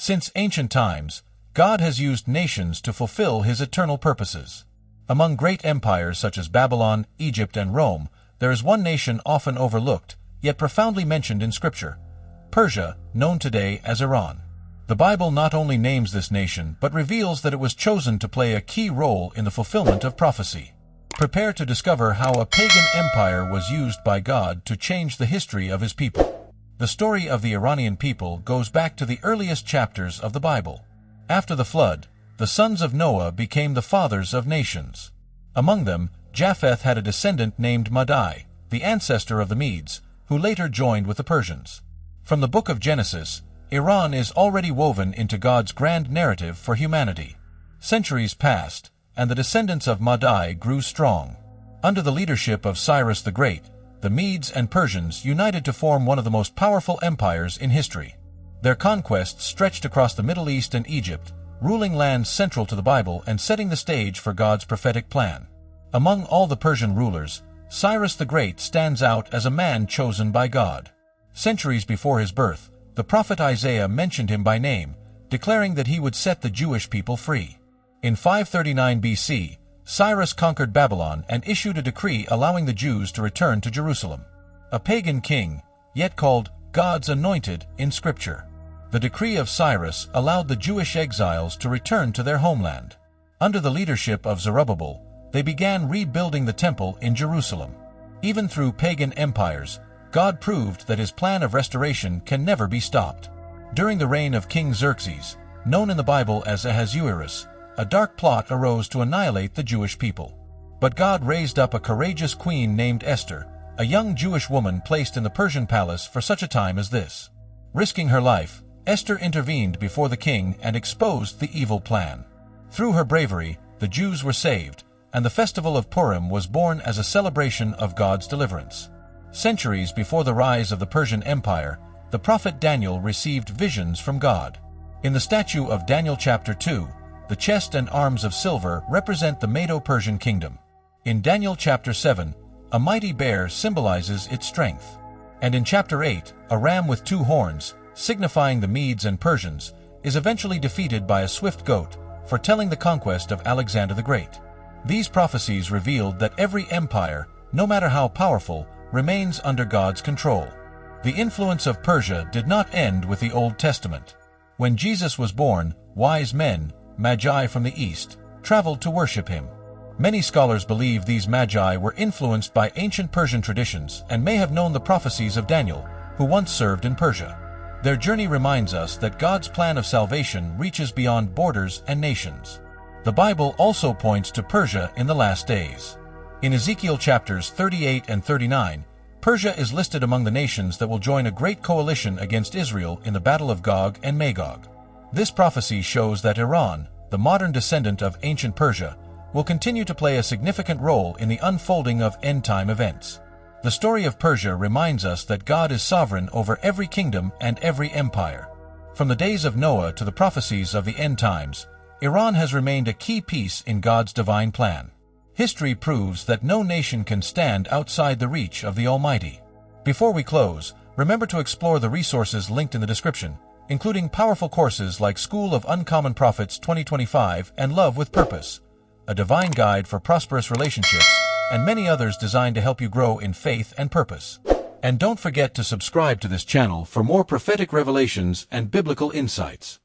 Since ancient times, God has used nations to fulfill his eternal purposes. Among great empires such as Babylon, Egypt, and Rome, there is one nation often overlooked, yet profoundly mentioned in Scripture: Persia, known today as Iran. The Bible not only names this nation, but reveals that it was chosen to play a key role in the fulfillment of prophecy. Prepare to discover how a pagan empire was used by God to change the history of his people. The story of the Iranian people goes back to the earliest chapters of the Bible. After the flood, the sons of Noah became the fathers of nations. Among them, Japheth had a descendant named Madai, the ancestor of the Medes, who later joined with the Persians. From the book of Genesis, Iran is already woven into God's grand narrative for humanity. Centuries passed, and the descendants of Madai grew strong. Under the leadership of Cyrus the Great, the Medes and Persians united to form one of the most powerful empires in history. Their conquests stretched across the Middle East and Egypt, ruling lands central to the Bible and setting the stage for God's prophetic plan. Among all the Persian rulers, Cyrus the Great stands out as a man chosen by God. Centuries before his birth, the prophet Isaiah mentioned him by name, declaring that he would set the Jewish people free. In 539 BC, Cyrus conquered Babylon and issued a decree allowing the Jews to return to Jerusalem. A pagan king, yet called God's anointed in Scripture. The decree of Cyrus allowed the Jewish exiles to return to their homeland. Under the leadership of Zerubbabel, they began rebuilding the temple in Jerusalem. Even through pagan empires, God proved that his plan of restoration can never be stopped. During the reign of King Xerxes, known in the Bible as Ahasuerus, a dark plot arose to annihilate the Jewish people. But God raised up a courageous queen named Esther, a young Jewish woman placed in the Persian palace for such a time as this. Risking her life, Esther intervened before the king and exposed the evil plan. Through her bravery, the Jews were saved, and the festival of Purim was born as a celebration of God's deliverance. Centuries before the rise of the Persian Empire, the prophet Daniel received visions from God. In the statue of Daniel chapter 2, the chest and arms of silver represent the Medo-Persian kingdom. In Daniel chapter 7, a mighty bear symbolizes its strength. And in chapter 8, a ram with two horns, signifying the Medes and Persians, is eventually defeated by a swift goat, foretelling the conquest of Alexander the Great. These prophecies revealed that every empire, no matter how powerful, remains under God's control. The influence of Persia did not end with the Old Testament. When Jesus was born, wise men, Magi from the East, traveled to worship him. Many scholars believe these Magi were influenced by ancient Persian traditions and may have known the prophecies of Daniel, who once served in Persia. Their journey reminds us that God's plan of salvation reaches beyond borders and nations. The Bible also points to Persia in the last days. In Ezekiel chapters 38 and 39, Persia is listed among the nations that will join a great coalition against Israel in the Battle of Gog and Magog. This prophecy shows that Iran, the modern descendant of ancient Persia, will continue to play a significant role in the unfolding of end-time events. The story of Persia reminds us that God is sovereign over every kingdom and every empire. From the days of Noah to the prophecies of the end times, Iran has remained a key piece in God's divine plan. History proves that no nation can stand outside the reach of the Almighty. Before we close, remember to explore the resources linked in the description, including powerful courses like School of Uncommon Prophets 2025 and Love with Purpose, a divine guide for prosperous relationships, and many others designed to help you grow in faith and purpose. And don't forget to subscribe to this channel for more prophetic revelations and biblical insights.